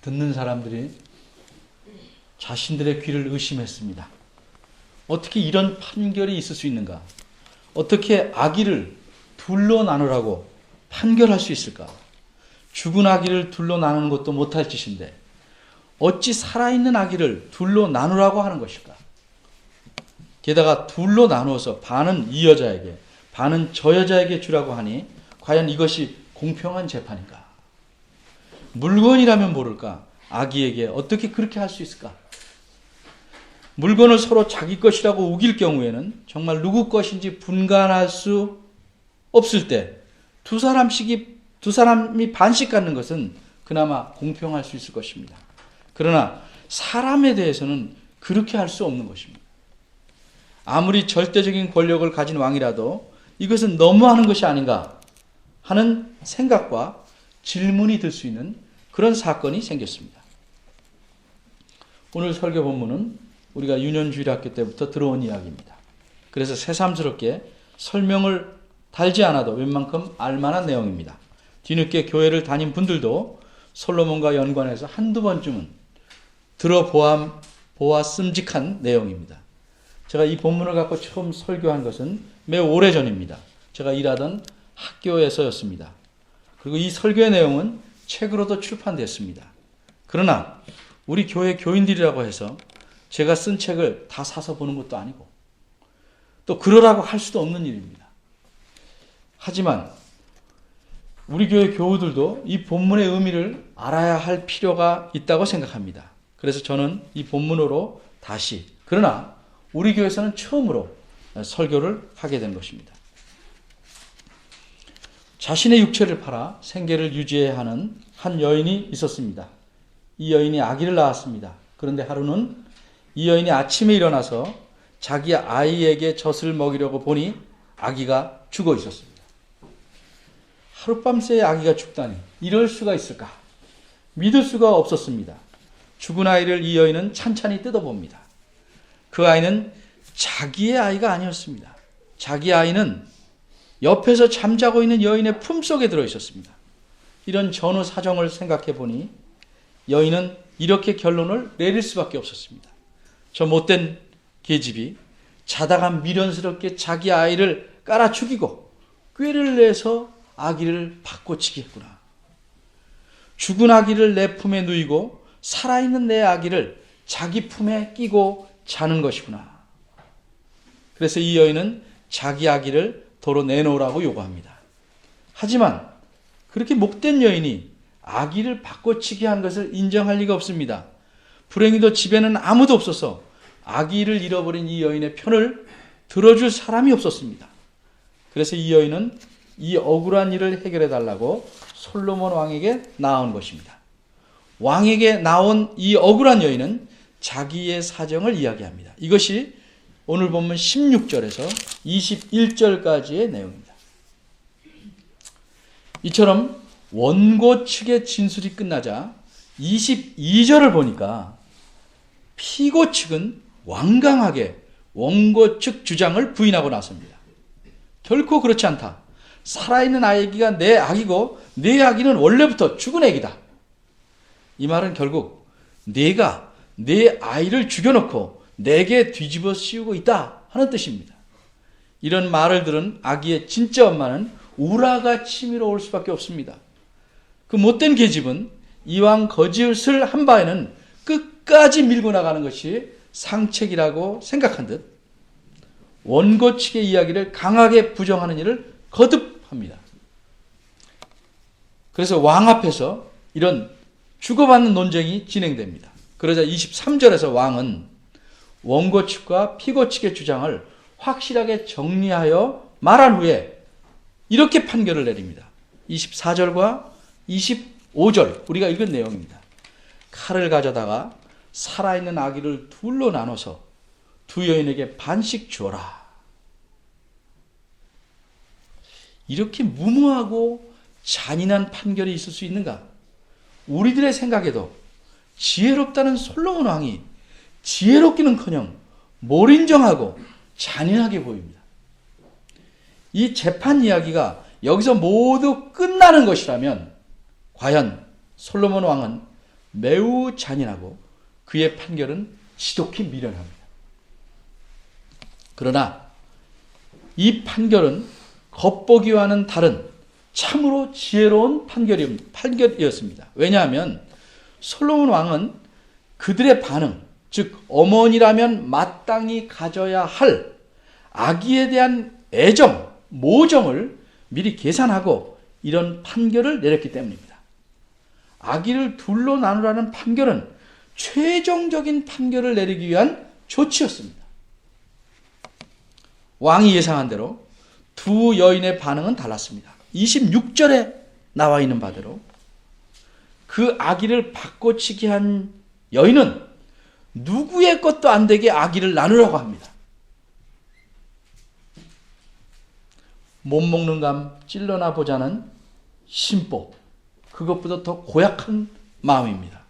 듣는 사람들이 자신들의 귀를 의심했습니다. 어떻게 이런 판결이 있을 수 있는가? 어떻게 아기를 둘로 나누라고 판결할 수 있을까? 죽은 아기를 둘로 나누는 것도 못할 짓인데 어찌 살아있는 아기를 둘로 나누라고 하는 것일까? 게다가 둘로 나누어서 반은 이 여자에게 반은 저 여자에게 주라고 하니 과연 이것이 공평한 재판인가? 물건이라면 모를까? 아기에게 어떻게 그렇게 할 수 있을까? 물건을 서로 자기 것이라고 우길 경우에는 정말 누구 것인지 분간할 수 없을 때 두 사람이 반씩 갖는 것은 그나마 공평할 수 있을 것입니다. 그러나 사람에 대해서는 그렇게 할 수 없는 것입니다. 아무리 절대적인 권력을 가진 왕이라도 이것은 너무하는 것이 아닌가 하는 생각과 질문이 들 수 있는 그런 사건이 생겼습니다. 오늘 설교 본문은 우리가 유년주일학교 때부터 들어온 이야기입니다. 그래서 새삼스럽게 설명을 달지 않아도 웬만큼 알만한 내용입니다. 뒤늦게 교회를 다닌 분들도 솔로몬과 연관해서 한두 번쯤은 들어보았음직한 내용입니다. 제가 이 본문을 갖고 처음 설교한 것은 매우 오래전입니다. 제가 일하던 학교에서였습니다. 그리고 이 설교의 내용은 책으로도 출판됐습니다. 그러나 우리 교회 교인들이라고 해서 제가 쓴 책을 다 사서 보는 것도 아니고 또 그러라고 할 수도 없는 일입니다. 하지만 우리 교회 교우들도 이 본문의 의미를 알아야 할 필요가 있다고 생각합니다. 그래서 저는 이 본문으로 다시, 그러나 우리 교회에서는 처음으로 설교를 하게 된 것입니다. 자신의 육체를 팔아 생계를 유지해야 하는 한 여인이 있었습니다. 이 여인이 아기를 낳았습니다. 그런데 하루는 이 여인이 아침에 일어나서 자기 아이에게 젖을 먹이려고 보니 아기가 죽어 있었습니다. 하룻밤새에 아기가 죽다니 이럴 수가 있을까? 믿을 수가 없었습니다. 죽은 아이를 이 여인은 찬찬히 뜯어봅니다. 그 아이는 자기의 아이가 아니었습니다. 자기 아이는 옆에서 잠자고 있는 여인의 품속에 들어있었습니다. 이런 전후 사정을 생각해 보니 여인은 이렇게 결론을 내릴 수밖에 없었습니다. 저 못된 계집이 자다가 미련스럽게 자기 아이를 깔아 죽이고 꾀를 내서 아기를 바꿔치기 했구나. 죽은 아기를 내 품에 누이고 살아있는 내 아기를 자기 품에 끼고 자는 것이구나. 그래서 이 여인은 자기 아기를 도로 내놓으라고 요구합니다. 하지만 그렇게 목된 여인이 아기를 바꿔치기 한 것을 인정할 리가 없습니다. 불행히도 집에는 아무도 없어서 아기를 잃어버린 이 여인의 편을 들어줄 사람이 없었습니다. 그래서 이 여인은 이 억울한 일을 해결해 달라고 솔로몬 왕에게 나온 것입니다. 왕에게 나온 이 억울한 여인은 자기의 사정을 이야기합니다. 이것이 오늘 본문 16절에서 21절까지의 내용입니다. 이처럼 원고 측의 진술이 끝나자 22절을 보니까 피고 측은 완강하게 원고 측 주장을 부인하고 나섭니다. 결코 그렇지 않다. 살아있는 아기가 내 아기고 내 아기는 원래부터 죽은 아기다. 이 말은 결국 내가 내 아이를 죽여놓고 내게 뒤집어 씌우고 있다 하는 뜻입니다. 이런 말을 들은 아기의 진짜 엄마는 우라가 치밀어올 수밖에 없습니다. 그 못된 계집은 이왕 거짓을 한 바에는 끝까지 밀고 나가는 것이 상책이라고 생각한 듯 원고 측의 이야기를 강하게 부정하는 일을 거듭합니다. 그래서 왕 앞에서 이런 주고받는 논쟁이 진행됩니다. 그러자 23절에서 왕은 원고 측과 피고 측의 주장을 확실하게 정리하여 말한 후에 이렇게 판결을 내립니다. 24절과 25절 우리가 읽은 내용입니다. 칼을 가져다가 살아있는 아기를 둘로 나눠서 두 여인에게 반씩 주어라. 이렇게 무모하고 잔인한 판결이 있을 수 있는가? 우리들의 생각에도 지혜롭다는 솔로몬 왕이 지혜롭기는커녕 몰인정하고 잔인하게 보입니다. 이 재판 이야기가 여기서 모두 끝나는 것이라면 과연 솔로몬 왕은 매우 잔인하고 그의 판결은 지독히 미련합니다. 그러나 이 판결은 겉보기와는 다른 참으로 지혜로운 판결이었습니다. 왜냐하면 솔로몬 왕은 그들의 반응, 즉 어머니라면 마땅히 가져야 할 아기에 대한 애정, 모정을 미리 계산하고 이런 판결을 내렸기 때문입니다. 아기를 둘로 나누라는 판결은 최종적인 판결을 내리기 위한 조치였습니다. 왕이 예상한 대로 두 여인의 반응은 달랐습니다. 26절에 나와 있는 바대로 그 아기를 바꿔치기 한 여인은 누구의 것도 안 되게 아기를 나누라고 합니다. 못 먹는 감 찔러나 보자는 심보, 그것보다 더 고약한 마음입니다.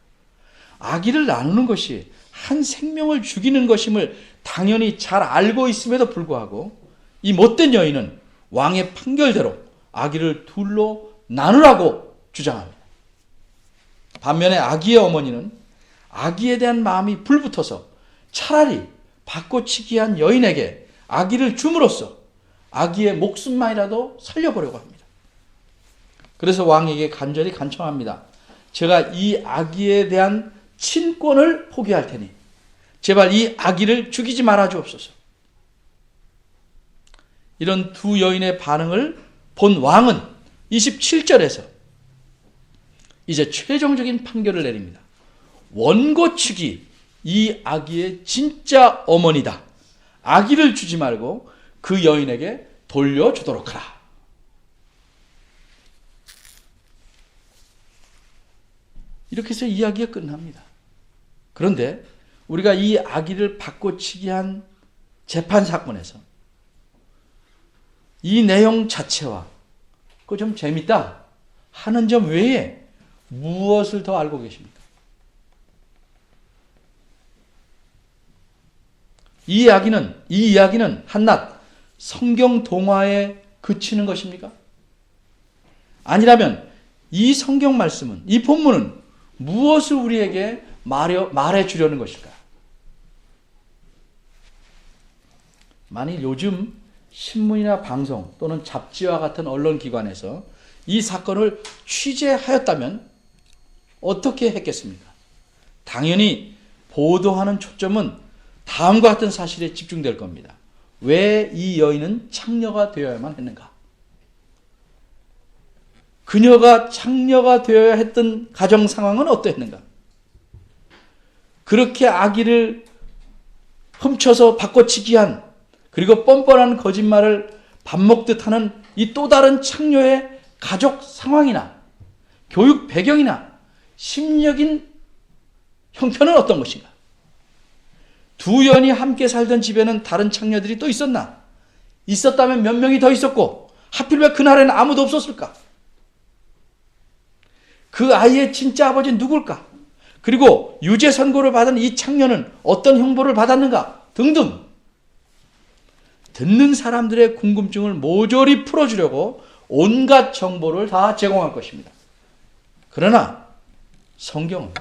아기를 나누는 것이 한 생명을 죽이는 것임을 당연히 잘 알고 있음에도 불구하고 이 못된 여인은 왕의 판결대로 아기를 둘로 나누라고 주장합니다. 반면에 아기의 어머니는 아기에 대한 마음이 불붙어서 차라리 바꿔치기한 여인에게 아기를 줌으로써 아기의 목숨만이라도 살려보려고 합니다. 그래서 왕에게 간절히 간청합니다. 제가 이 아기에 대한 친권을 포기할 테니 제발 이 아기를 죽이지 말아 주옵소서. 이런 두 여인의 반응을 본 왕은 27절에서 이제 최종적인 판결을 내립니다. 원고측이 이 아기의 진짜 어머니다. 아기를 주지 말고 그 여인에게 돌려주도록 하라. 이렇게 해서 이야기가 끝납니다. 그런데 우리가 이 아기를 바꿔치기 한 재판 사건에서 이 내용 자체와 그거 좀 재밌다 하는 점 외에 무엇을 더 알고 계십니까? 이 이야기는 한낱 성경 동화에 그치는 것입니까? 아니라면 이 성경 말씀은, 이 본문은 무엇을 우리에게 말해 주려는 것일까? 만일 요즘 신문이나 방송 또는 잡지와 같은 언론기관에서 이 사건을 취재하였다면 어떻게 했겠습니까? 당연히 보도하는 초점은 다음과 같은 사실에 집중될 겁니다. 왜 이 여인은 창녀가 되어야만 했는가? 그녀가 창녀가 되어야 했던 가정 상황은 어떠했는가? 그렇게 아기를 훔쳐서 바꿔치기한, 그리고 뻔뻔한 거짓말을 밥 먹듯 하는 이 또 다른 창녀의 가족 상황이나 교육 배경이나 심리적인 형편은 어떤 것인가? 두 여인이 함께 살던 집에는 다른 창녀들이 또 있었나? 있었다면 몇 명이 더 있었고 하필 왜 그날에는 아무도 없었을까? 그 아이의 진짜 아버지는 누굴까? 그리고 유죄 선고를 받은 이 창녀는 어떤 형벌을 받았는가? 등등 듣는 사람들의 궁금증을 모조리 풀어주려고 온갖 정보를 다 제공할 것입니다. 그러나 성경은,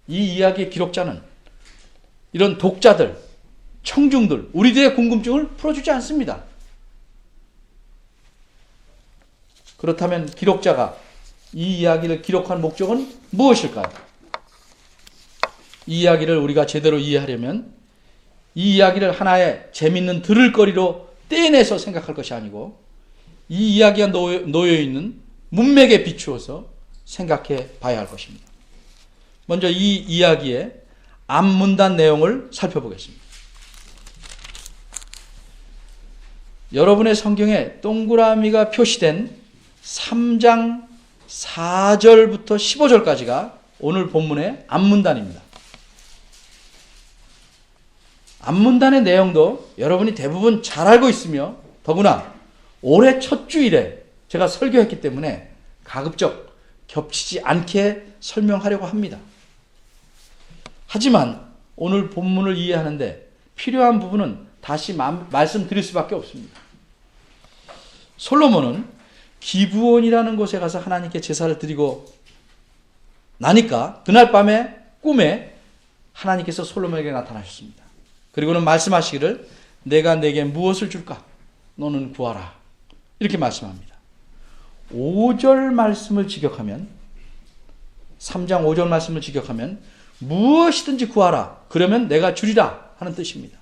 이 이야기의 기록자는 이런 독자들, 청중들, 우리들의 궁금증을 풀어주지 않습니다. 그렇다면 기록자가 이 이야기를 기록한 목적은 무엇일까요? 이 이야기를 우리가 제대로 이해하려면 이 이야기를 하나의 재밌는 들을거리로 떼내서 생각할 것이 아니고 이 이야기가 놓여있는 문맥에 비추어서 생각해 봐야 할 것입니다. 먼저 이 이야기의 앞문단 내용을 살펴보겠습니다. 여러분의 성경에 동그라미가 표시된 3장 4절부터 15절까지가 오늘 본문의 앞문단입니다. 앞문단의 내용도 여러분이 대부분 잘 알고 있으며 더구나 올해 첫 주일에 제가 설교했기 때문에 가급적 겹치지 않게 설명하려고 합니다. 하지만 오늘 본문을 이해하는데 필요한 부분은 다시 말씀드릴 수밖에 없습니다. 솔로몬은 기브온이라는 곳에 가서 하나님께 제사를 드리고 나니까 그날 밤에 꿈에 하나님께서 솔로몬에게 나타나셨습니다. 그리고는 말씀하시기를 내가 내게 무엇을 줄까? 너는 구하라. 이렇게 말씀합니다. 5절 말씀을 직역하면 3장 5절 말씀을 직역하면 무엇이든지 구하라. 그러면 내가 주리라 하는 뜻입니다.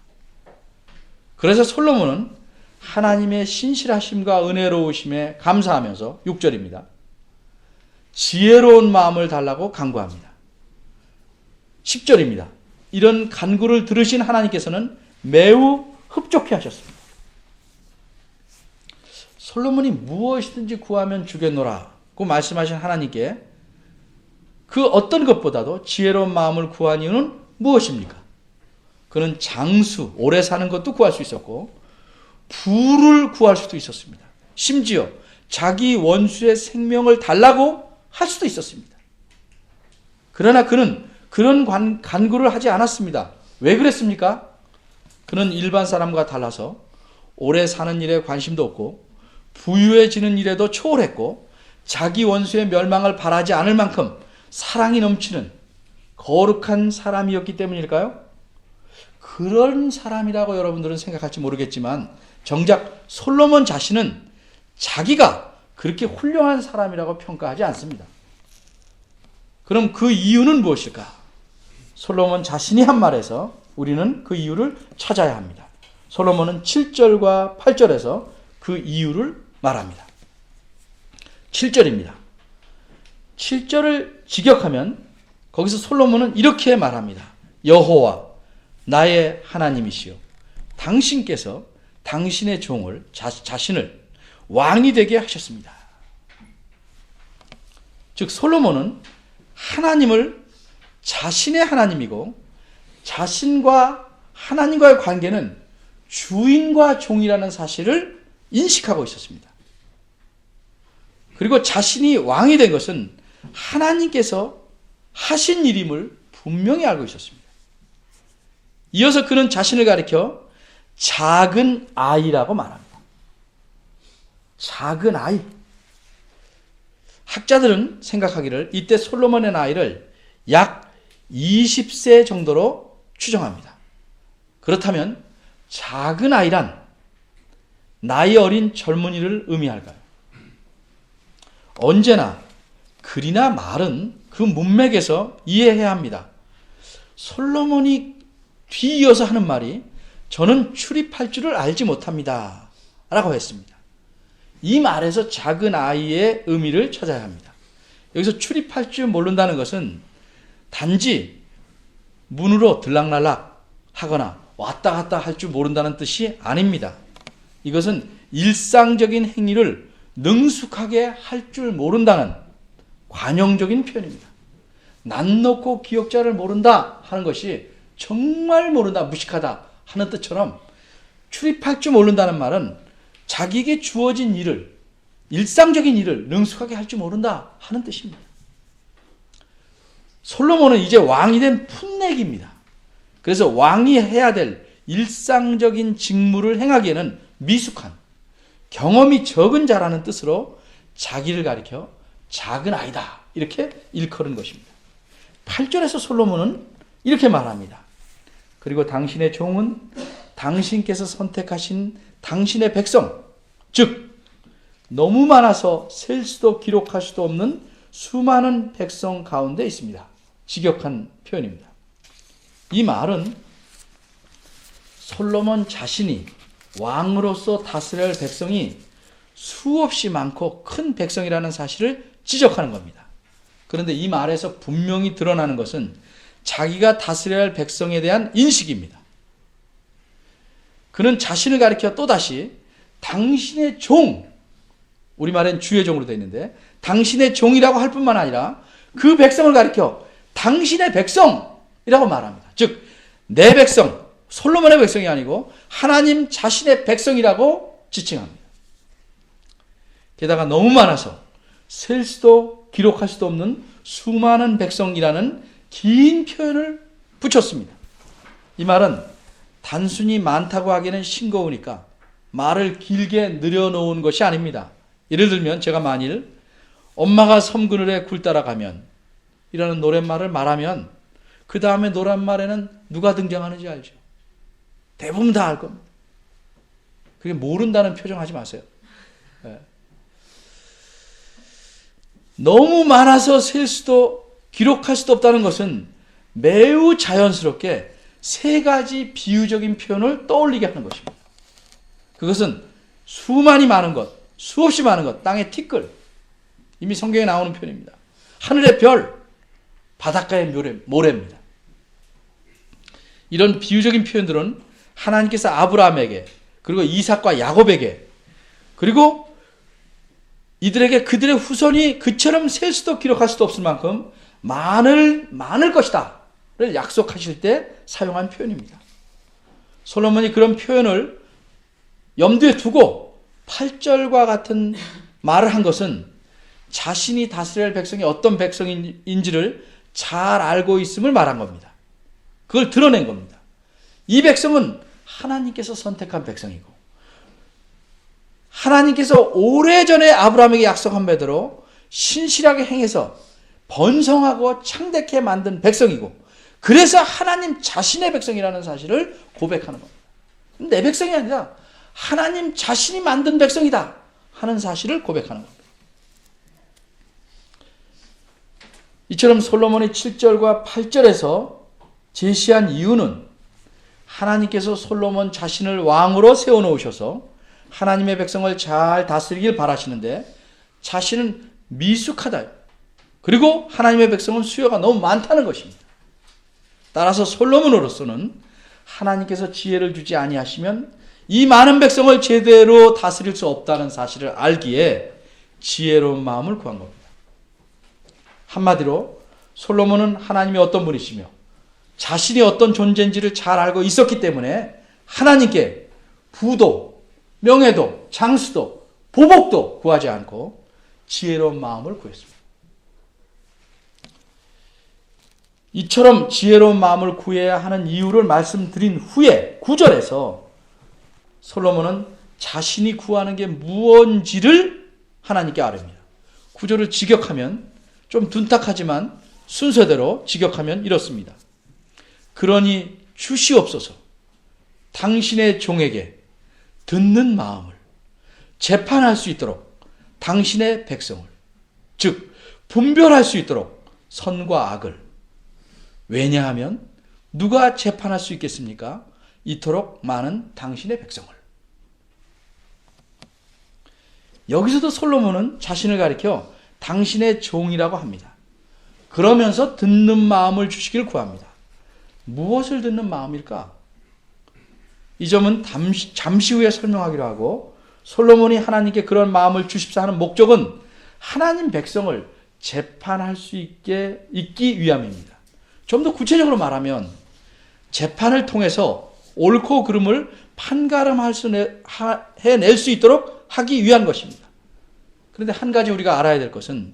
그래서 솔로몬은 하나님의 신실하심과 은혜로우심에 감사하면서 6절입니다. 지혜로운 마음을 달라고 간구합니다. 10절입니다. 이런 간구를 들으신 하나님께서는 매우 흡족해 하셨습니다. 솔로몬이 무엇이든지 구하면 주겠노라고 말씀하신 하나님께 그 어떤 것보다도 지혜로운 마음을 구한 이유는 무엇입니까? 그는 장수, 오래 사는 것도 구할 수 있었고 부를 구할 수도 있었습니다. 심지어 자기 원수의 생명을 달라고 할 수도 있었습니다. 그러나 그는 그런 간구를 하지 않았습니다. 왜 그랬습니까? 그는 일반 사람과 달라서 오래 사는 일에 관심도 없고 부유해지는 일에도 초월했고 자기 원수의 멸망을 바라지 않을 만큼 사랑이 넘치는 거룩한 사람이었기 때문일까요? 그런 사람이라고 여러분들은 생각할지 모르겠지만 정작 솔로몬 자신은 자기가 그렇게 훌륭한 사람이라고 평가하지 않습니다. 그럼 그 이유는 무엇일까? 솔로몬 자신이 한 말에서 우리는 그 이유를 찾아야 합니다. 솔로몬은 7절과 8절에서 그 이유를 말합니다. 7절입니다. 7절을 직역하면 거기서 솔로몬은 이렇게 말합니다. 여호와 나의 하나님이시여 당신께서 당신의 종을 자신을 왕이 되게 하셨습니다. 즉 솔로몬은 하나님을 자신의 하나님이고 자신과 하나님과의 관계는 주인과 종이라는 사실을 인식하고 있었습니다. 그리고 자신이 왕이 된 것은 하나님께서 하신 일임을 분명히 알고 있었습니다. 이어서 그는 자신을 가리켜 작은 아이라고 말합니다. 작은 아이. 학자들은 생각하기를 이때 솔로몬의 나이를 약 20세 정도로 추정합니다. 그렇다면 작은 아이란 나이 어린 젊은이를 의미할까요? 언제나 글이나 말은 그 문맥에서 이해해야 합니다. 솔로몬이 뒤이어서 하는 말이 저는 출입할 줄을 알지 못합니다 라고 했습니다. 이 말에서 작은 아이의 의미를 찾아야 합니다. 여기서 출입할 줄 모른다는 것은 단지 문으로 들락날락 하거나 왔다 갔다 할 줄 모른다는 뜻이 아닙니다. 이것은 일상적인 행위를 능숙하게 할 줄 모른다는 관용적인 표현입니다. 난 놓고 기억자를 모른다 하는 것이 정말 모른다, 무식하다 하는 뜻처럼 출입할 줄 모른다는 말은 자기에게 주어진 일을, 일상적인 일을 능숙하게 할 줄 모른다 하는 뜻입니다. 솔로몬은 이제 왕이 된 풋내기입니다. 그래서 왕이 해야 될 일상적인 직무를 행하기에는 미숙한, 경험이 적은 자라는 뜻으로 자기를 가리켜 작은 아이다 이렇게 일컬은 것입니다. 8절에서 솔로몬은 이렇게 말합니다. 그리고 당신의 종은 당신께서 선택하신 당신의 백성, 즉 너무 많아서 셀 수도 기록할 수도 없는 수많은 백성 가운데 있습니다. 직역한 표현입니다. 이 말은 솔로몬 자신이 왕으로서 다스려야 할 백성이 수없이 많고 큰 백성이라는 사실을 지적하는 겁니다. 그런데 이 말에서 분명히 드러나는 것은 자기가 다스려야 할 백성에 대한 인식입니다. 그는 자신을 가리켜 또다시 당신의 종, 우리말엔 주의 종으로 되어 있는데 당신의 종이라고 할 뿐만 아니라 그 백성을 가리켜 당신의 백성이라고 말합니다. 즉 내 백성, 솔로몬의 백성이 아니고 하나님 자신의 백성이라고 지칭합니다. 게다가 너무 많아서 셀 수도 기록할 수도 없는 수많은 백성이라는 긴 표현을 붙였습니다. 이 말은 단순히 많다고 하기에는 싱거우니까 말을 길게 늘여놓은 것이 아닙니다. 예를 들면 제가 만일 엄마가 섬 그늘에 굴 따라가면 이라는 노랫말을 말하면 그 다음에 노랫말에는 누가 등장하는지 알죠? 대부분 다 알 겁니다. 그게 모른다는 표정하지 마세요. 네. 너무 많아서 셀 수도 기록할 수도 없다는 것은 매우 자연스럽게 세 가지 비유적인 표현을 떠올리게 하는 것입니다. 그것은 수많이 많은 것, 수없이 많은 것, 땅의 티끌, 이미 성경에 나오는 표현입니다. 하늘의 별, 바닷가의 모래입니다. 이런 비유적인 표현들은 하나님께서 아브라함에게 그리고 이삭과 야곱에게 그리고 이들에게 그들의 후손이 그처럼 셀 수도 기록할 수도 없을 만큼 많을 것이다 를 약속하실 때 사용한 표현입니다. 솔로몬이 그런 표현을 염두에 두고 8절과 같은 말을 한 것은 자신이 다스려야 할 백성이 어떤 백성인지를 잘 알고 있음을 말한 겁니다. 그걸 드러낸 겁니다. 이 백성은 하나님께서 선택한 백성이고 하나님께서 오래전에 아브라함에게 약속한 바대로 신실하게 행해서 번성하고 창대케 만든 백성이고 그래서 하나님 자신의 백성이라는 사실을 고백하는 겁니다. 내 백성이 아니라 하나님 자신이 만든 백성이다 하는 사실을 고백하는 겁니다. 이처럼 솔로몬이 7절과 8절에서 제시한 이유는 하나님께서 솔로몬 자신을 왕으로 세워놓으셔서 하나님의 백성을 잘 다스리길 바라시는데 자신은 미숙하다. 그리고 하나님의 백성은 수요가 너무 많다는 것입니다. 따라서 솔로몬으로서는 하나님께서 지혜를 주지 아니하시면 이 많은 백성을 제대로 다스릴 수 없다는 사실을 알기에 지혜로운 마음을 구한 겁니다. 한마디로 솔로몬은 하나님이 어떤 분이시며 자신이 어떤 존재인지를 잘 알고 있었기 때문에 하나님께 부도, 명예도, 장수도, 보복도 구하지 않고 지혜로운 마음을 구했습니다. 이처럼 지혜로운 마음을 구해야 하는 이유를 말씀드린 후에 9절에서 솔로몬은 자신이 구하는 게 무언지를 하나님께 아뢰입니다. 9절을 직역하면 좀 둔탁하지만 순서대로 직역하면 이렇습니다. 그러니 주시옵소서 당신의 종에게 듣는 마음을 재판할 수 있도록 당신의 백성을 즉 분별할 수 있도록 선과 악을 왜냐하면 누가 재판할 수 있겠습니까? 이토록 많은 당신의 백성을. 여기서도 솔로몬은 자신을 가리켜 당신의 종이라고 합니다. 그러면서 듣는 마음을 주시길 구합니다. 무엇을 듣는 마음일까? 이 점은 잠시 후에 설명하기로 하고 솔로몬이 하나님께 그런 마음을 주십사 하는 목적은 하나님 백성을 재판할 수 있기 위함입니다. 좀 더 구체적으로 말하면 재판을 통해서 옳고 그름을 해낼 수 있도록 하기 위한 것입니다. 그런데 한 가지 우리가 알아야 될 것은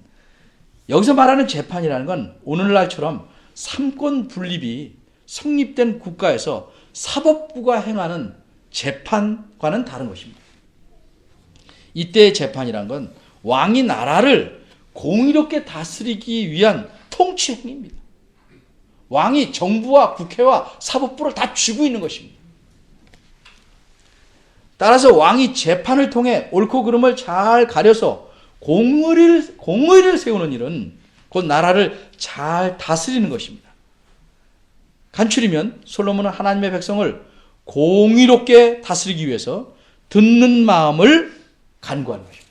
여기서 말하는 재판이라는 건 오늘날처럼 삼권 분립이 성립된 국가에서 사법부가 행하는 재판과는 다른 것입니다. 이때의 재판이란 건 왕이 나라를 공의롭게 다스리기 위한 통치 행위입니다. 왕이 정부와 국회와 사법부를 다 쥐고 있는 것입니다. 따라서 왕이 재판을 통해 옳고 그름을 잘 가려서 공의를 세우는 일은 곧 나라를 잘 다스리는 것입니다. 간추리면 솔로몬은 하나님의 백성을 공의롭게 다스리기 위해서 듣는 마음을 간구하는 것입니다.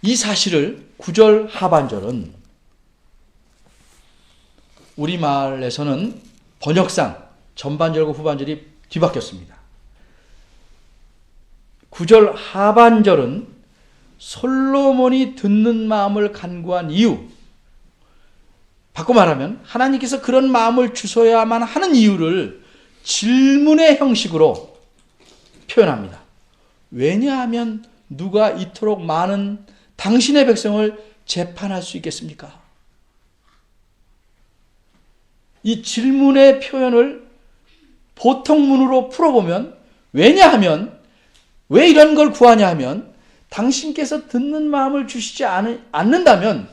이 사실을 9절 하반절은 우리말에서는 번역상 전반절과 후반절이 뒤바뀌었습니다. 9절 하반절은 솔로몬이 듣는 마음을 간구한 이유, 바꿔 말하면 하나님께서 그런 마음을 주셔야만 하는 이유를 질문의 형식으로 표현합니다. 왜냐하면 누가 이토록 많은 당신의 백성을 재판할 수 있겠습니까? 이 질문의 표현을 보통문으로 풀어보면 왜냐하면 왜 이런 걸 구하냐 하면 당신께서 듣는 마음을 주시지 않는다면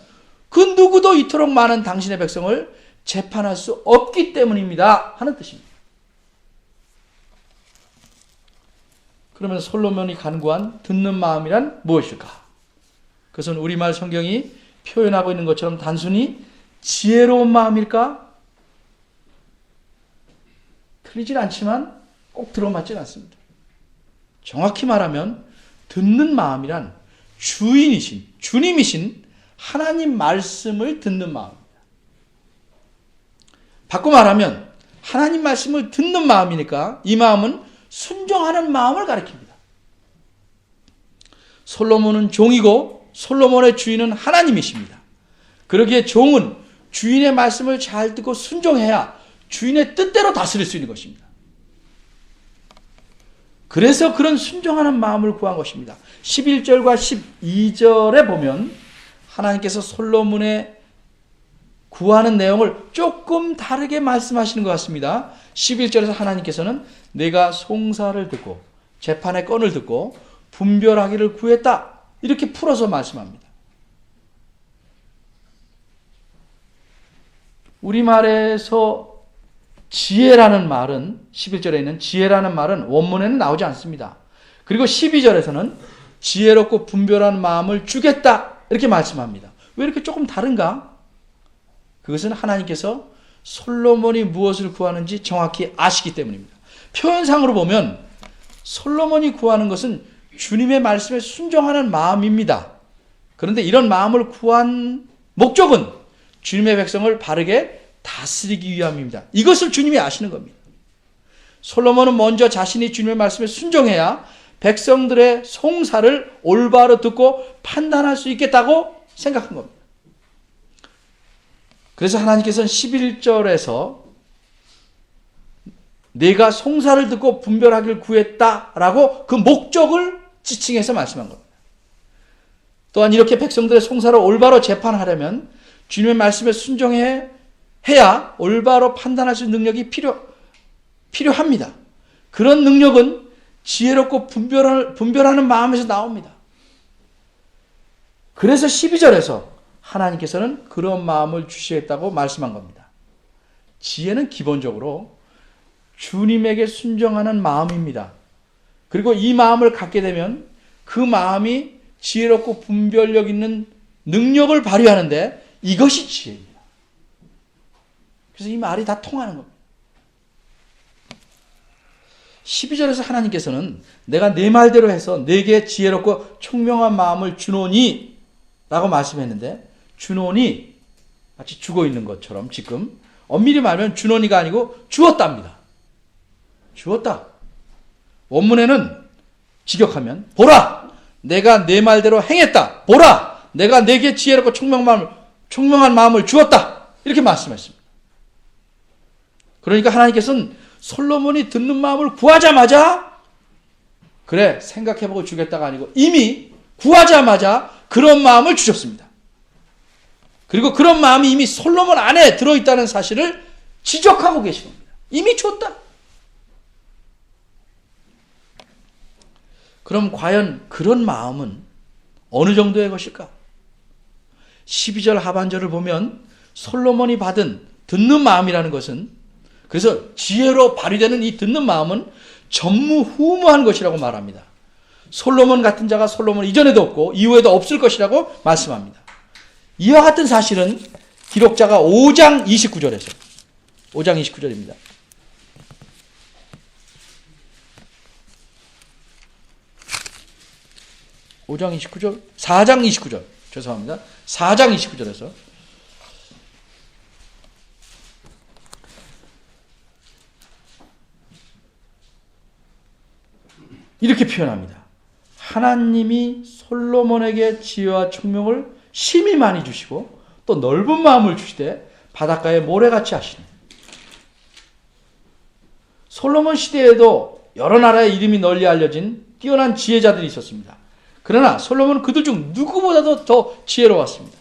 그 누구도 이토록 많은 당신의 백성을 재판할 수 없기 때문입니다 하는 뜻입니다. 그러면 솔로몬이 간구한 듣는 마음이란 무엇일까? 그것은 우리말 성경이 표현하고 있는 것처럼 단순히 지혜로운 마음일까? 틀리진 않지만 꼭 들어맞진 않습니다. 정확히 말하면 듣는 마음이란 주님이신 하나님 말씀을 듣는 마음입니다. 바꿔 말하면 하나님 말씀을 듣는 마음이니까 이 마음은 순종하는 마음을 가리킵니다. 솔로몬은 종이고 솔로몬의 주인은 하나님이십니다. 그러기에 종은 주인의 말씀을 잘 듣고 순종해야 주인의 뜻대로 다스릴 수 있는 것입니다. 그래서 그런 순종하는 마음을 구한 것입니다. 11절과 12절에 보면 하나님께서 솔로몬의 구하는 내용을 조금 다르게 말씀하시는 것 같습니다. 11절에서 하나님께서는 내가 송사를 듣고 재판의 건을 듣고 분별하기를 구했다. 이렇게 풀어서 말씀합니다. 우리말에서 지혜라는 말은 11절에 있는 지혜라는 말은 원문에는 나오지 않습니다. 그리고 12절에서는 지혜롭고 분별한 마음을 주겠다 이렇게 말씀합니다. 왜 이렇게 조금 다른가? 그것은 하나님께서 솔로몬이 무엇을 구하는지 정확히 아시기 때문입니다. 표현상으로 보면 솔로몬이 구하는 것은 주님의 말씀에 순종하는 마음입니다. 그런데 이런 마음을 구한 목적은 주님의 백성을 바르게 다스리기 위함입니다. 이것을 주님이 아시는 겁니다. 솔로몬은 먼저 자신이 주님의 말씀에 순종해야 백성들의 송사를 올바로 듣고 판단할 수 있겠다고 생각한 겁니다. 그래서 하나님께서는 11절에서 내가 송사를 듣고 분별하기를 구했다라고 그 목적을 지칭해서 말씀한 겁니다. 또한 이렇게 백성들의 송사를 올바로 재판하려면 주님의 말씀에 순종해야 올바로 판단할 수 있는 능력이 필요합니다. 그런 능력은 지혜롭고 분별하는 마음에서 나옵니다. 그래서 12절에서 하나님께서는 그런 마음을 주시겠다고 말씀한 겁니다. 지혜는 기본적으로 주님에게 순종하는 마음입니다. 그리고 이 마음을 갖게 되면 그 마음이 지혜롭고 분별력 있는 능력을 발휘하는데 이것이 지혜입니다. 그래서 이 말이 다 통하는 겁니다. 12절에서 하나님께서는 내가 내 말대로 해서 내게 지혜롭고 총명한 마음을 주노니 라고 말씀했는데 주노니 마치 주고 있는 것처럼 지금 엄밀히 말하면 주노니가 아니고 주었답니다. 주었다. 원문에는 직역하면 보라 내가 내 말대로 행했다. 보라 내가 내게 지혜롭고 총명한 마음을 주었다. 이렇게 말씀했습니다. 그러니까 하나님께서는 솔로몬이 듣는 마음을 구하자마자 그래 생각해보고 주겠다가 아니고 이미 구하자마자 그런 마음을 주셨습니다. 그리고 그런 마음이 이미 솔로몬 안에 들어있다는 사실을 지적하고 계신 겁니다. 이미 줬다. 그럼 과연 그런 마음은 어느 정도의 것일까? 12절 하반절을 보면 솔로몬이 받은 듣는 마음이라는 것은 그래서 지혜로 발휘되는 이 듣는 마음은 전무후무한 것이라고 말합니다. 솔로몬 같은 자가 솔로몬 이전에도 없고 이후에도 없을 것이라고 말씀합니다. 이와 같은 사실은 기록자가 5장 29절에서 5장 29절입니다. 5장 29절, 4장 29절, 죄송합니다. 4장 29절에서 이렇게 표현합니다. 하나님이 솔로몬에게 지혜와 총명을 심히 많이 주시고 또 넓은 마음을 주시되 바닷가에 모래같이 하시네. 솔로몬 시대에도 여러 나라의 이름이 널리 알려진 뛰어난 지혜자들이 있었습니다. 그러나 솔로몬은 그들 중 누구보다도 더 지혜로웠습니다.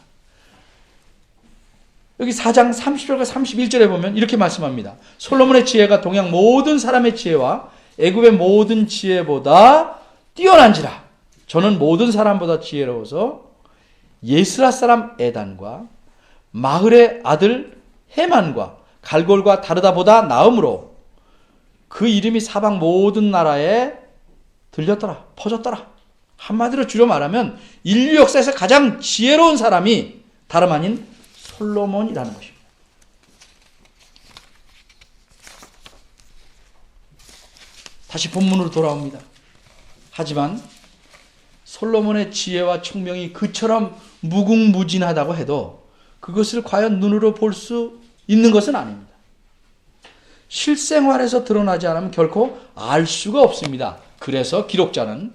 여기 4장 30절과 31절에 보면 이렇게 말씀합니다. 솔로몬의 지혜가 동양 모든 사람의 지혜와 애굽의 모든 지혜보다 뛰어난지라 저는 모든 사람보다 지혜로워서 예스라 사람 에단과 마흘의 아들 헤만과 갈골과 다르다보다 나음으로 그 이름이 사방 모든 나라에 들렸더라, 퍼졌더라. 한마디로 줄여 말하면 인류 역사에서 가장 지혜로운 사람이 다름 아닌 솔로몬이라는 것입니다. 다시 본문으로 돌아옵니다. 하지만 솔로몬의 지혜와 총명이 그처럼 무궁무진하다고 해도 그것을 과연 눈으로 볼 수 있는 것은 아닙니다. 실생활에서 드러나지 않으면 결코 알 수가 없습니다. 그래서 기록자는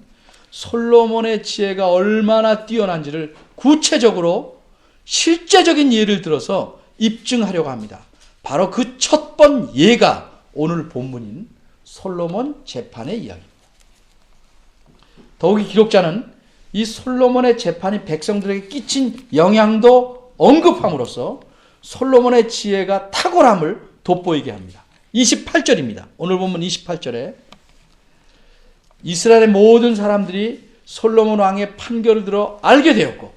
솔로몬의 지혜가 얼마나 뛰어난지를 구체적으로 실제적인 예를 들어서 입증하려고 합니다. 바로 그 첫 번 예가 오늘 본문인 솔로몬 재판의 이야기입니다. 더욱이 기록자는 이 솔로몬의 재판이 백성들에게 끼친 영향도 언급함으로써 솔로몬의 지혜가 탁월함을 돋보이게 합니다. 28절입니다. 오늘 본문 28절에 이스라엘의 모든 사람들이 솔로몬 왕의 판결을 들어 알게 되었고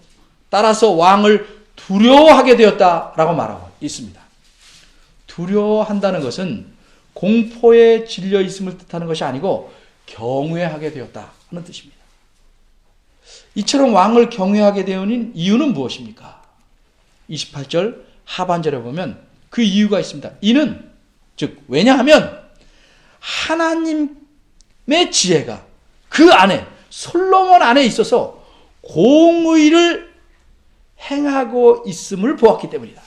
따라서 왕을 두려워하게 되었다라고 말하고 있습니다. 두려워한다는 것은 공포에 질려 있음을 뜻하는 것이 아니고 경외하게 되었다 하는 뜻입니다. 이처럼 왕을 경외하게 되는 이유는 무엇입니까? 28절 하반절에 보면 그 이유가 있습니다. 이는 즉 왜냐하면 하나님의 지혜가 그 안에 솔로몬 안에 있어서 공의를 행하고 있음을 보았기 때문이다.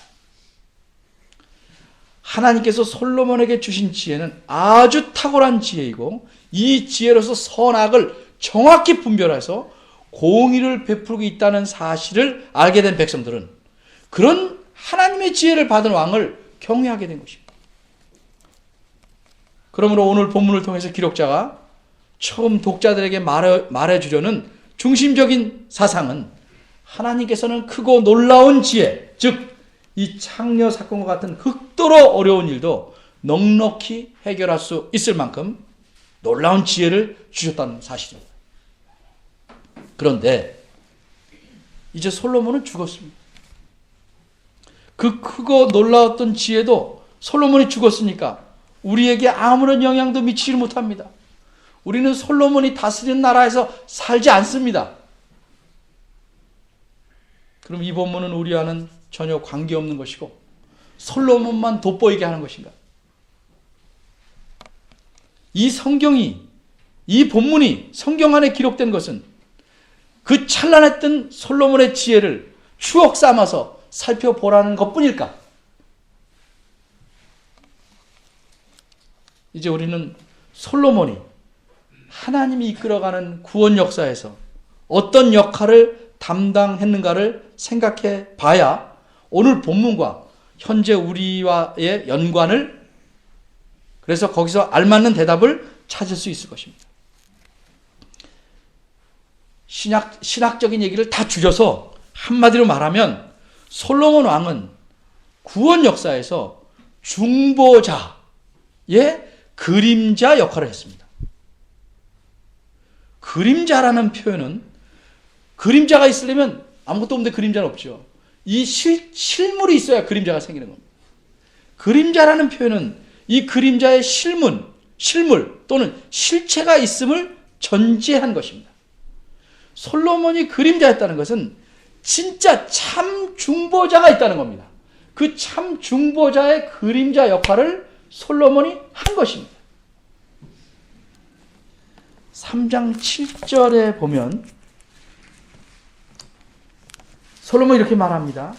하나님께서 솔로몬에게 주신 지혜는 아주 탁월한 지혜이고 이 지혜로서 선악을 정확히 분별해서 공의를 베풀고 있다는 사실을 알게 된 백성들은 그런 하나님의 지혜를 받은 왕을 경외하게 된 것입니다. 그러므로 오늘 본문을 통해서 기록자가 처음 독자들에게 말해주려는 중심적인 사상은 하나님께서는 크고 놀라운 지혜, 즉 이 창녀 사건과 같은 극도로 어려운 일도 넉넉히 해결할 수 있을 만큼 놀라운 지혜를 주셨다는 사실입니다. 그런데 이제 솔로몬은 죽었습니다. 그 크고 놀라웠던 지혜도 솔로몬이 죽었으니까 우리에게 아무런 영향도 미치지 못합니다. 우리는 솔로몬이 다스리는 나라에서 살지 않습니다. 그럼 이 본문은 우리와는 전혀 관계없는 것이고 솔로몬만 돋보이게 하는 것인가? 이 성경이, 이 본문이 성경 안에 기록된 것은 그 찬란했던 솔로몬의 지혜를 추억 삼아서 살펴보라는 것뿐일까? 이제 우리는 솔로몬이 하나님이 이끌어가는 구원 역사에서 어떤 역할을 담당했는가를 생각해 봐야 오늘 본문과 현재 우리와의 연관을, 그래서 거기서 알맞는 대답을 찾을 수 있을 것입니다. 신학적인 얘기를 다 줄여서 한마디로 말하면 솔로몬 왕은 구원 역사에서 중보자의 그림자 역할을 했습니다. 그림자라는 표현은 그림자가 있으려면 아무것도 없는데 그림자는 없죠. 이 실물이 있어야 그림자가 생기는 겁니다. 그림자라는 표현은 이 그림자의 실물 또는 실체가 있음을 전제한 것입니다. 솔로몬이 그림자였다는 것은 진짜 참 중보자가 있다는 겁니다. 그 참 중보자의 그림자 역할을 솔로몬이 한 것입니다. 3장 7절에 보면 솔로몬이 이렇게 말합니다.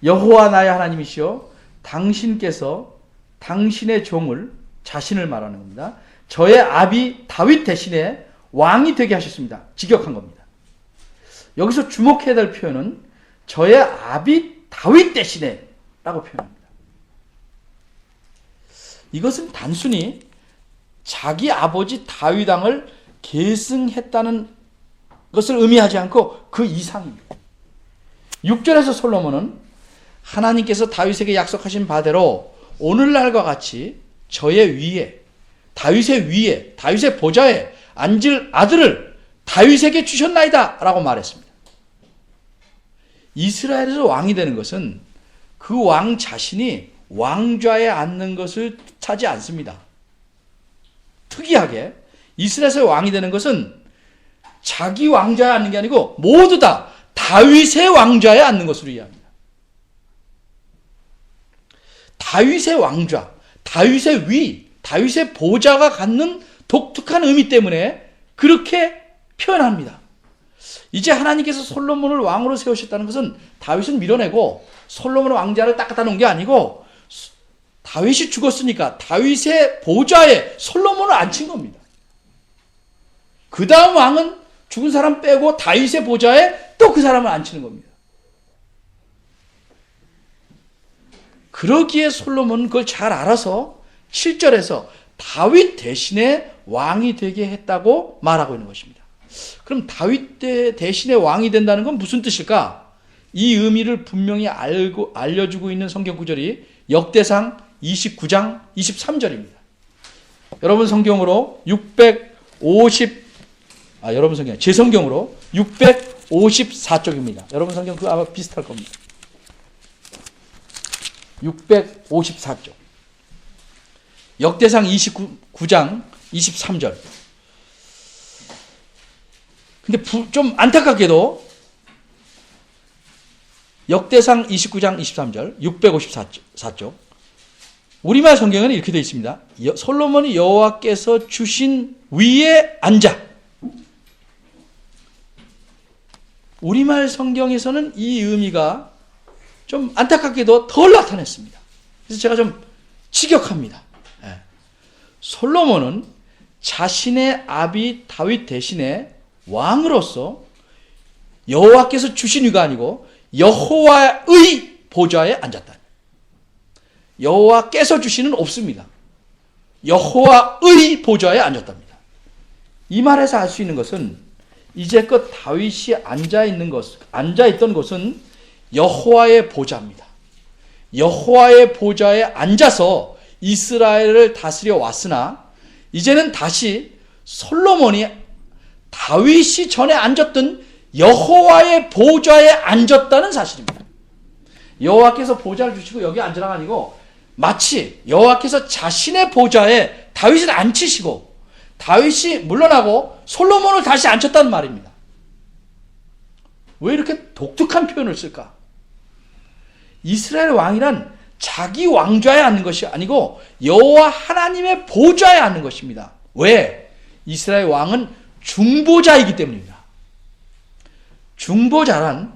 여호와 나의 하나님이시여 당신께서 당신의 종을, 자신을 말하는 겁니다, 저의 아비 다윗 대신에 왕이 되게 하셨습니다. 직역한 겁니다. 여기서 주목해야 될 표현은 저의 아비 다윗 대신에 라고 표현합니다. 이것은 단순히 자기 아버지 다윗 왕을 계승했다는 것을 의미하지 않고 그 이상입니다. 6절에서 솔로몬은 하나님께서 다윗에게 약속하신 바대로 오늘날과 같이 저의 위에 다윗의 위에, 다윗의 보좌에 앉을 아들을 다윗에게 주셨나이다 라고 말했습니다. 이스라엘에서 왕이 되는 것은 그 왕 자신이 왕좌에 앉는 것을 뜻하지 않습니다. 특이하게 이스라엘에서 왕이 되는 것은 자기 왕좌에 앉는 게 아니고 모두 다 다윗의 왕좌에 앉는 것으로 이해합니다. 다윗의 왕좌, 다윗의 위, 다윗의 보좌가 갖는 독특한 의미 때문에 그렇게 표현합니다. 이제 하나님께서 솔로몬을 왕으로 세우셨다는 것은 다윗은 밀어내고 솔로몬 왕자를 딱 갖다 놓은 게 아니고 다윗이 죽었으니까 다윗의 보좌에 솔로몬을 앉힌 겁니다. 그 다음 왕은 죽은 사람 빼고 다윗의 보좌에 또 그 사람을 앉히는 겁니다. 그러기에 솔로몬은 그걸 잘 알아서 7절에서 다윗 대신에 왕이 되게 했다고 말하고 있는 것입니다. 그럼 다윗 대신에 왕이 된다는 건 무슨 뜻일까? 이 의미를 분명히 알려주고 있는 성경 구절이 역대상 29장 23절입니다. 여러분 성경으로 제 성경으로 654쪽입니다. 여러분 성경 그 아마 비슷할 겁니다. 654쪽. 역대상 29장 23절. 근데 좀 안타깝게도 역대상 29장 23절 654쪽 우리말 성경에는 이렇게 되어 있습니다. 솔로몬이 여호와께서 주신 위에 앉아. 우리말 성경에서는 이 의미가 좀 안타깝게도 덜 나타냈습니다. 그래서 제가 좀 직역합니다. 솔로몬은 자신의 아비 다윗 대신에 왕으로서 여호와께서 주신 위가 아니고 여호와의 보좌에 앉았다. 여호와께서 주시는 없습니다. 여호와의 보좌에 앉았답니다. 이 말에서 알 수 있는 것은 이제껏 다윗이 앉아있던 곳은 여호와의 보좌입니다. 여호와의 보좌에 앉아서 이스라엘을 다스려 왔으나 이제는 다시 솔로몬이 다윗이 전에 앉았던 여호와의 보좌에 앉았다는 사실입니다. 여호와께서 보좌를 주시고 여기 앉으라가 아니고 마치 여호와께서 자신의 보좌에 다윗을 앉히시고 다윗이 물러나고 솔로몬을 다시 앉혔다는 말입니다. 왜 이렇게 독특한 표현을 쓸까? 이스라엘 왕이란 자기 왕좌에 앉는 것이 아니고 여호와 하나님의 보좌에 앉는 것입니다. 왜? 이스라엘 왕은 중보자이기 때문입니다. 중보자란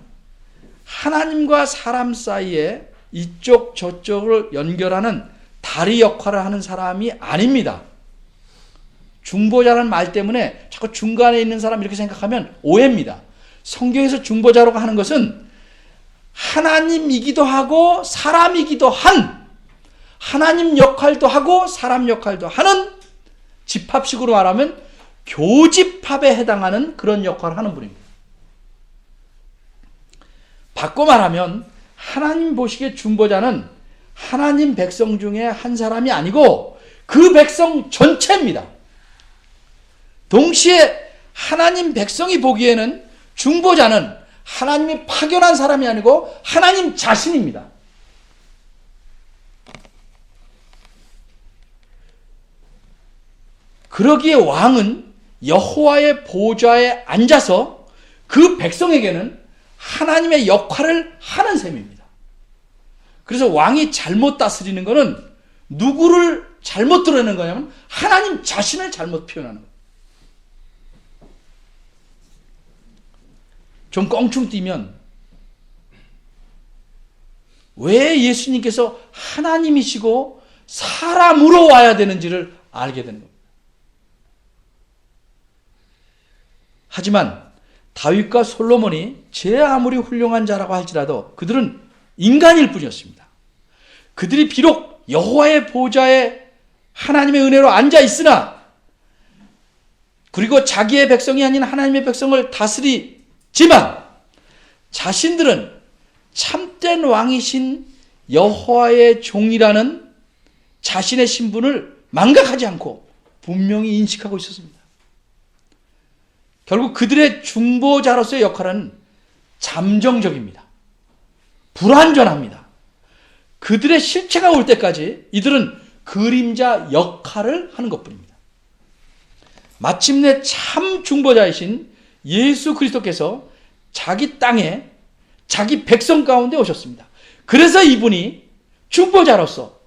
하나님과 사람 사이에 이쪽 저쪽을 연결하는 다리 역할을 하는 사람이 아닙니다. 중보자라는 말 때문에 자꾸 중간에 있는 사람 이렇게 생각하면 오해입니다. 성경에서 중보자라고 하는 것은 하나님이기도 하고 사람이기도 한, 하나님 역할도 하고 사람 역할도 하는, 집합식으로 말하면 교집합에 해당하는 그런 역할을 하는 분입니다. 바꿔 말하면 하나님 보시기에 중보자는 하나님 백성 중에 한 사람이 아니고 그 백성 전체입니다. 동시에 하나님 백성이 보기에는 중보자는 하나님이 파견한 사람이 아니고 하나님 자신입니다. 그러기에 왕은 여호와의 보좌에 앉아서 그 백성에게는 하나님의 역할을 하는 셈입니다. 그래서 왕이 잘못 다스리는 것은 누구를 잘못 드러내는 거냐면 하나님 자신을 잘못 표현하는 거예요. 좀 껑충 뛰면 왜 예수님께서 하나님이시고 사람으로 와야 되는지를 알게 되는 겁니다. 하지만 다윗과 솔로몬이 제 아무리 훌륭한 자라고 할지라도 그들은 인간일 뿐이었습니다. 그들이 비록 여호와의 보좌에 하나님의 은혜로 앉아 있으나 그리고 자기의 백성이 아닌 하나님의 백성을 다스리지만 자신들은 참된 왕이신 여호와의 종이라는 자신의 신분을 망각하지 않고 분명히 인식하고 있었습니다. 결국 그들의 중보자로서의 역할은 잠정적입니다. 불완전합니다. 그들의 실체가 올 때까지 이들은 그림자 역할을 하는 것뿐입니다. 마침내 참 중보자이신 예수 그리스도께서 자기 땅에 자기 백성 가운데 오셨습니다. 그래서 이분이 중보자로서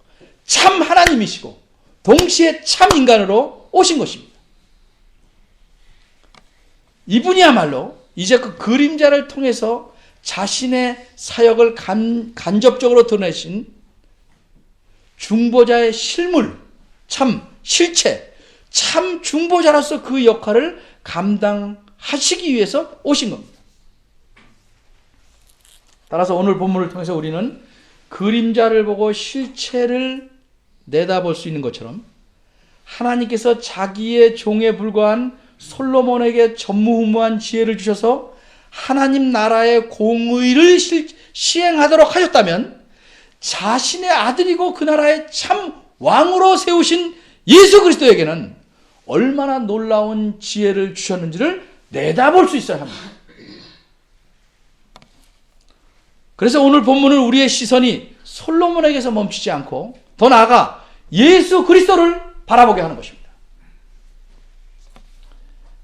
참 하나님이시고 동시에 참 인간으로 오신 것입니다. 이분이야말로 이제 그 그림자를 통해서 자신의 사역을 간접적으로 드러내신 중보자의 실물, 참 실체, 참 중보자로서 그 역할을 감당하시기 위해서 오신 겁니다. 따라서 오늘 본문을 통해서 우리는 그림자를 보고 실체를 내다볼 수 있는 것처럼 하나님께서 자기의 종에 불과한 솔로몬에게 전무후무한 지혜를 주셔서 하나님 나라의 공의를 시행하도록 하셨다면 자신의 아들이고 그 나라의 참 왕으로 세우신 예수 그리스도에게는 얼마나 놀라운 지혜를 주셨는지를 내다볼 수 있어야 합니다. 그래서 오늘 본문은 우리의 시선이 솔로몬에게서 멈추지 않고 더 나아가 예수 그리스도를 바라보게 하는 것입니다.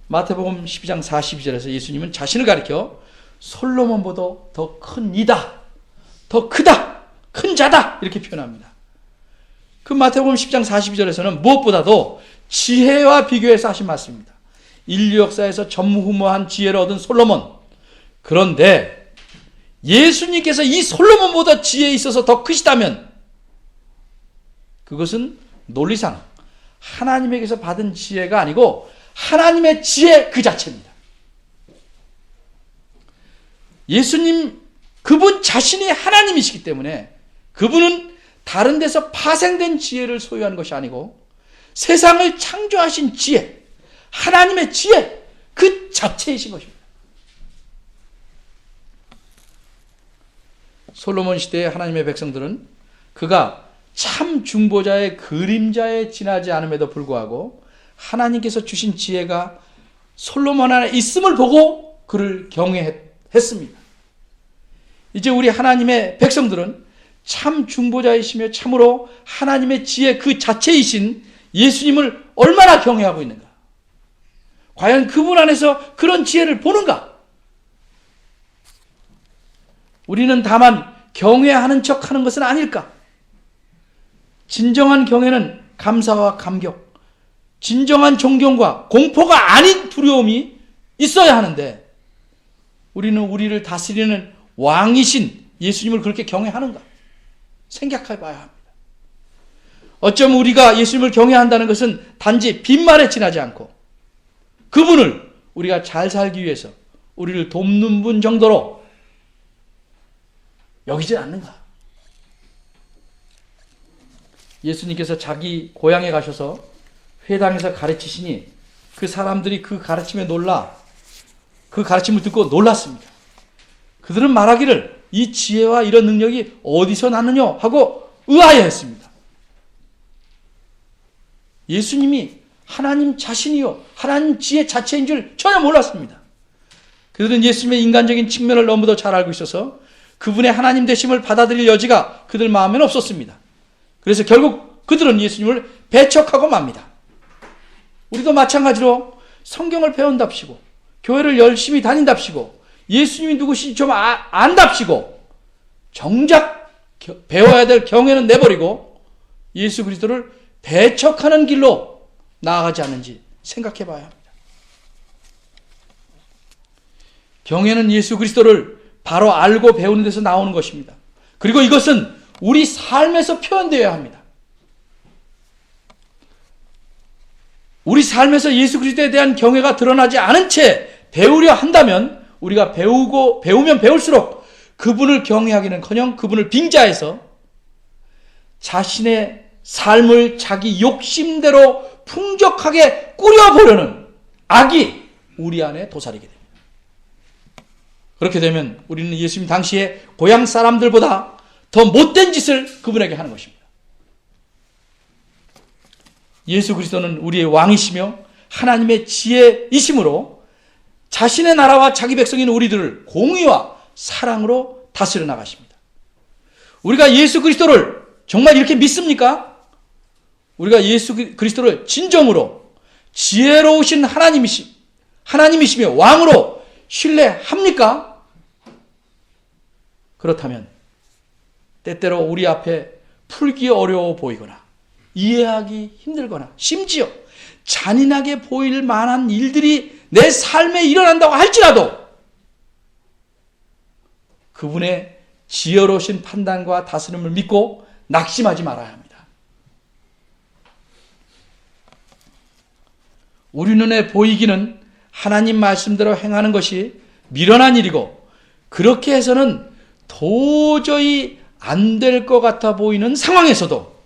마태복음 12장 42절에서 예수님은 자신을 가리켜 솔로몬보다 더 큰 이다, 더 크다, 큰 자다 이렇게 표현합니다. 그 마태복음 10장 42절에서는 무엇보다도 지혜와 비교해서 하신 말씀입니다. 인류 역사에서 전무후무한 지혜를 얻은 솔로몬, 그런데 예수님께서 이 솔로몬보다 지혜에 있어서 더 크시다면 그것은 논리상 하나님에게서 받은 지혜가 아니고 하나님의 지혜 그 자체입니다. 예수님 그분 자신이 하나님이시기 때문에 그분은 다른 데서 파생된 지혜를 소유한 것이 아니고 세상을 창조하신 지혜, 하나님의 지혜 그 자체이신 것입니다. 솔로몬 시대의 하나님의 백성들은 그가 참 중보자의 그림자에 지나지 않음에도 불구하고 하나님께서 주신 지혜가 솔로몬 안에 있음을 보고 그를 경외했습니다. 이제 우리 하나님의 백성들은 참 중보자이시며 참으로 하나님의 지혜 그 자체이신 예수님을 얼마나 경외하고 있는가? 과연 그분 안에서 그런 지혜를 보는가? 우리는 다만 경외하는 척 하는 것은 아닐까? 진정한 경외는 감사와 감격, 진정한 존경과 공포가 아닌 두려움이 있어야 하는데 우리는 우리를 다스리는 왕이신 예수님을 그렇게 경외하는가? 생각해 봐야 합니다. 어쩜 우리가 예수님을 경외한다는 것은 단지 빈말에 지나지 않고 그분을 우리가 잘 살기 위해서 우리를 돕는 분 정도로 여기지 않는가? 예수님께서 자기 고향에 가셔서 회당에서 가르치시니 그 사람들이 그 가르침에 놀라 그 가르침을 듣고 놀랐습니다. 그들은 말하기를 이 지혜와 이런 능력이 어디서 났느냐 하고 의아해 했습니다. 예수님이 하나님 자신이요 하나님 지혜 자체인 줄 전혀 몰랐습니다. 그들은 예수님의 인간적인 측면을 너무도 잘 알고 있어서 그분의 하나님 되심을 받아들일 여지가 그들 마음에는 없었습니다. 그래서 결국 그들은 예수님을 배척하고 맙니다. 우리도 마찬가지로 성경을 배운답시고 교회를 열심히 다닌답시고 예수님이 누구신지 좀 안답시고 정작 배워야 될 경외는 내버리고 예수 그리스도를 배척하는 길로 나아가지 않는지 생각해 봐야 합니다. 경외는 예수 그리스도를 바로 알고 배우는 데서 나오는 것입니다. 그리고 이것은 우리 삶에서 표현되어야 합니다. 우리 삶에서 예수 그리스도에 대한 경외가 드러나지 않은 채 배우려 한다면 우리가 배우면 배울수록 그분을 경외하기는커녕 그분을 빙자해서 자신의 삶을 자기 욕심대로 풍족하게 꾸려보려는 악이 우리 안에 도사리게 됩니다. 그렇게 되면 우리는 예수님 당시에 고향 사람들보다 더 못된 짓을 그분에게 하는 것입니다. 예수 그리스도는 우리의 왕이시며 하나님의 지혜이심으로 자신의 나라와 자기 백성인 우리들을 공의와 사랑으로 다스려 나가십니다. 우리가 예수 그리스도를 정말 이렇게 믿습니까? 우리가 예수 그리스도를 진정으로 지혜로우신 하나님이시며 왕으로 신뢰합니까? 그렇다면 때때로 우리 앞에 풀기 어려워 보이거나 이해하기 힘들거나 심지어 잔인하게 보일 만한 일들이 내 삶에 일어난다고 할지라도 그분의 지혜로우신 판단과 다스림을 믿고 낙심하지 말아야 합니다. 우리 눈에 보이기는 하나님 말씀대로 행하는 것이 미련한 일이고 그렇게 해서는 도저히 안 될 것 같아 보이는 상황에서도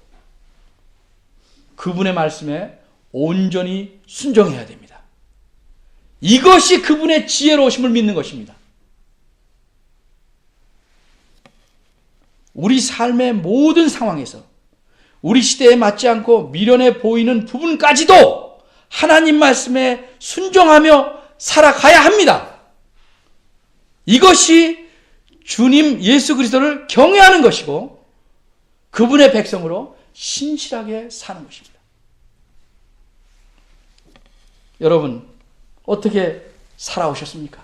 그분의 말씀에 온전히 순종해야 됩니다. 이것이 그분의 지혜로우심을 믿는 것입니다. 우리 삶의 모든 상황에서 우리 시대에 맞지 않고 미련해 보이는 부분까지도 하나님 말씀에 순종하며 살아가야 합니다. 이것이 주님 예수 그리스도를 경외하는 것이고 그분의 백성으로 신실하게 사는 것입니다. 여러분, 어떻게 살아오셨습니까?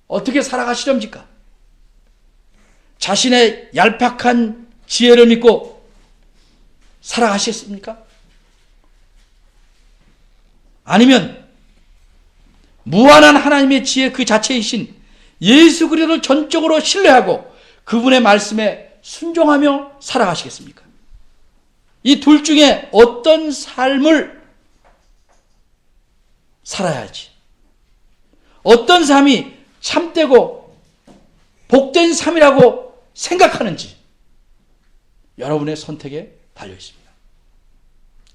어떻게 살아가시렵니까? 자신의 얄팍한 지혜를 믿고 살아가셨습니까? 아니면 무한한 하나님의 지혜 그 자체이신 예수 그리스도를 전적으로 신뢰하고 그분의 말씀에 순종하며 살아가시겠습니까? 이 둘 중에 어떤 삶을 살아야 할지, 어떤 삶이 참되고 복된 삶이라고 생각하는지 여러분의 선택에 달려 있습니다.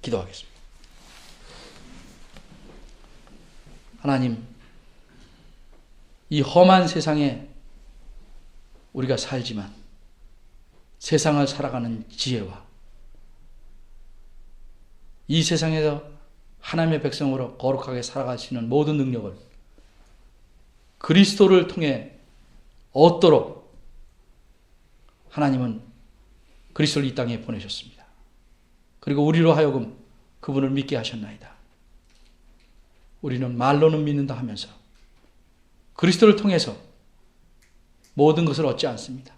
기도하겠습니다. 하나님, 이 험한 세상에 우리가 살지만 세상을 살아가는 지혜와 이 세상에서 하나님의 백성으로 거룩하게 살아가시는 모든 능력을 그리스도를 통해 얻도록 하나님은 그리스도를 이 땅에 보내셨습니다. 그리고 우리로 하여금 그분을 믿게 하셨나이다. 우리는 말로는 믿는다 하면서 그리스도를 통해서 모든 것을 얻지 않습니다.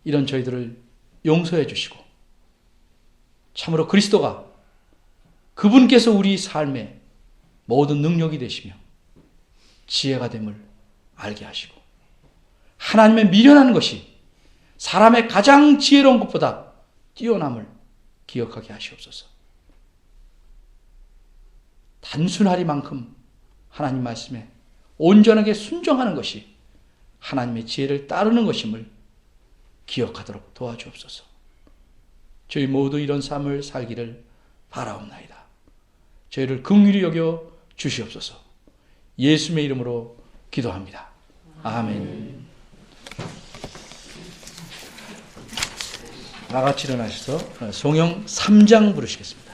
이런 저희들을 용서해 주시고 참으로 그리스도가 그분께서 우리 삶의 모든 능력이 되시며 지혜가 됨을 알게 하시고 하나님의 미련한 것이 사람의 가장 지혜로운 것보다 뛰어남을 기억하게 하시옵소서. 단순하리만큼 하나님 말씀에 온전하게 순종하는 것이 하나님의 지혜를 따르는 것임을 기억하도록 도와주옵소서. 저희 모두 이런 삶을 살기를 바라옵나이다. 저희를 긍휼히 여겨 주시옵소서. 예수님의 이름으로 기도합니다. 아멘. 나같이 일어나셔서 송영 3장 부르시겠습니다.